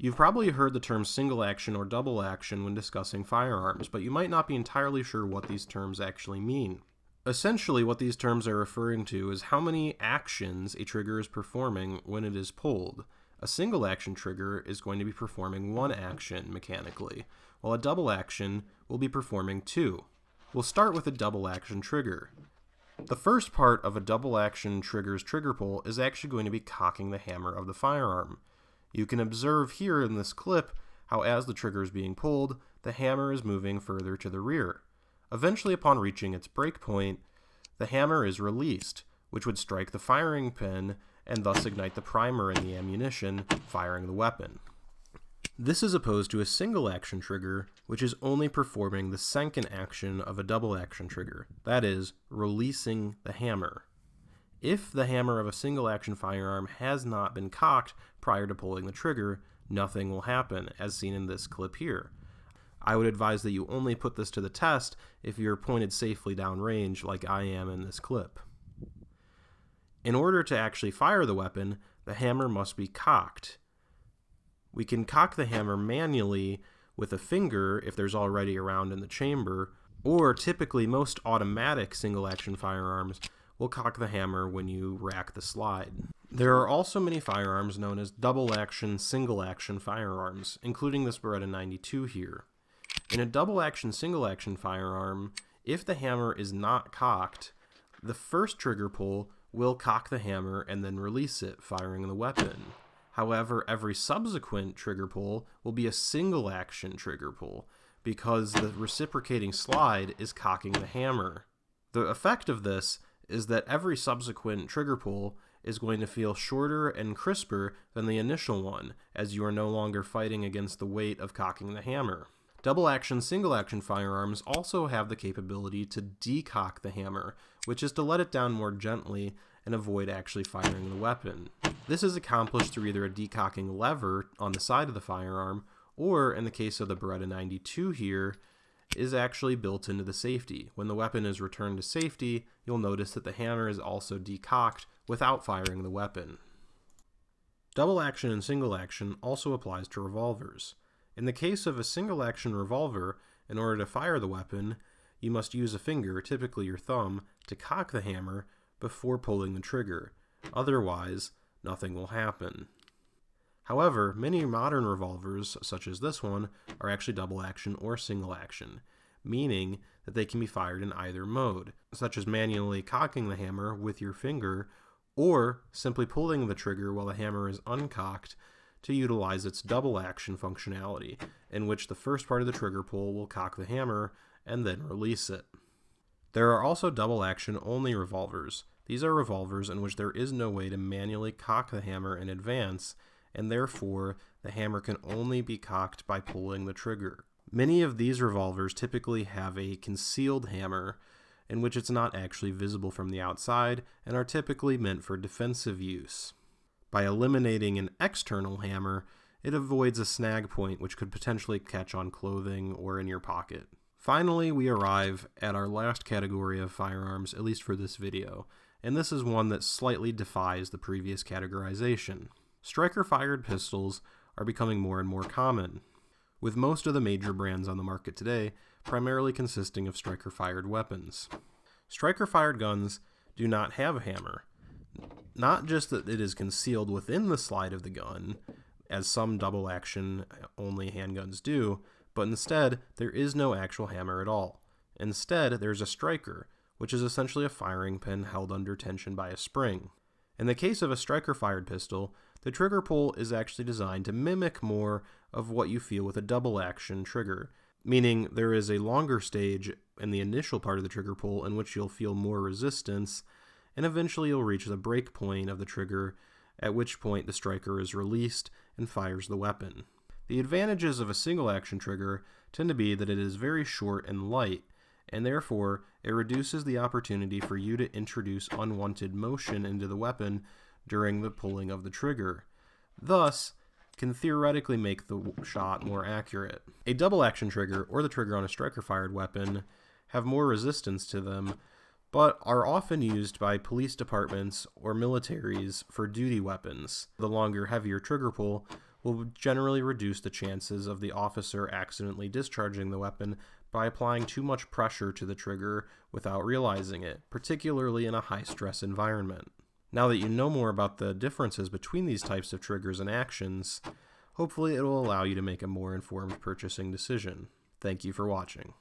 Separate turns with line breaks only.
You've probably heard the terms single action or double action when discussing firearms, but you might not be entirely sure what these terms actually mean. Essentially, what these terms are referring to is how many actions a trigger is performing when it is pulled. A single action trigger is going to be performing one action mechanically, while a double action will be performing two. We'll start with a double action trigger. The first part of a double action trigger's trigger pull is actually going to be cocking the hammer of the firearm. You can observe here in this clip how as the trigger is being pulled, the hammer is moving further to the rear. Eventually, upon reaching its break point, the hammer is released, which would strike the firing pin and thus ignite the primer in the ammunition, firing the weapon. This is opposed to a single action trigger, which is only performing the second action of a double action trigger, that is, releasing the hammer. If the hammer of a single action firearm has not been cocked prior to pulling the trigger, nothing will happen, as seen in this clip here. I would advise that you only put this to the test if you're pointed safely downrange like I am in this clip. In order to actually fire the weapon, the hammer must be cocked. We can cock the hammer manually with a finger if there's already a round in the chamber, or typically most automatic single-action firearms will cock the hammer when you rack the slide. There are also many firearms known as double-action, single-action firearms, including this Beretta 92 here. In a double-action, single-action firearm, if the hammer is not cocked, the first trigger pull will cock the hammer and then release it, firing the weapon. However, every subsequent trigger pull will be a single action trigger pull because the reciprocating slide is cocking the hammer. The effect of this is that every subsequent trigger pull is going to feel shorter and crisper than the initial one, as you are no longer fighting against the weight of cocking the hammer. Double action, single action firearms also have the capability to decock the hammer, which is to let it down more gently and avoid actually firing the weapon. This is accomplished through either a decocking lever on the side of the firearm, or in the case of the Beretta 92 here, is actually built into the safety. When the weapon is returned to safety, you'll notice that the hammer is also decocked without firing the weapon. Double action and single action also applies to revolvers. In the case of a single action revolver, in order to fire the weapon, you must use a finger, typically your thumb, to cock the hammer before pulling the trigger. Otherwise, nothing will happen. However, many modern revolvers, such as this one, are actually double action or single action, meaning that they can be fired in either mode, such as manually cocking the hammer with your finger, or simply pulling the trigger while the hammer is uncocked to utilize its double action functionality, in which the first part of the trigger pull will cock the hammer and then release it. There are also double action only revolvers. These are revolvers in which there is no way to manually cock the hammer in advance, and therefore the hammer can only be cocked by pulling the trigger. Many of these revolvers typically have a concealed hammer in which it's not actually visible from the outside and are typically meant for defensive use. By eliminating an external hammer, it avoids a snag point which could potentially catch on clothing or in your pocket. Finally, we arrive at our last category of firearms, at least for this video, and this is one that slightly defies the previous categorization. Striker-fired pistols are becoming more and more common, with most of the major brands on the market today primarily consisting of striker-fired weapons. Striker-fired guns do not have a hammer. Not just that it is concealed within the slide of the gun, as some double-action only handguns do, but instead there is no actual hammer at all. Instead, there's a striker, which is essentially a firing pin held under tension by a spring. In the case of a striker-fired pistol, the trigger pull is actually designed to mimic more of what you feel with a double-action trigger, meaning there is a longer stage in the initial part of the trigger pull in which you'll feel more resistance, and eventually you'll reach the break point of the trigger, at which point the striker is released and fires the weapon. The advantages of a single-action trigger tend to be that it is very short and light, and therefore it reduces the opportunity for you to introduce unwanted motion into the weapon during the pulling of the trigger, thus can theoretically make the shot more accurate. A double-action trigger, or the trigger on a striker-fired weapon, have more resistance to them, but are often used by police departments or militaries for duty weapons. The longer, heavier trigger pull will generally reduce the chances of the officer accidentally discharging the weapon by applying too much pressure to the trigger without realizing it, particularly in a high-stress environment. Now that you know more about the differences between these types of triggers and actions, hopefully it will allow you to make a more informed purchasing decision. Thank you for watching.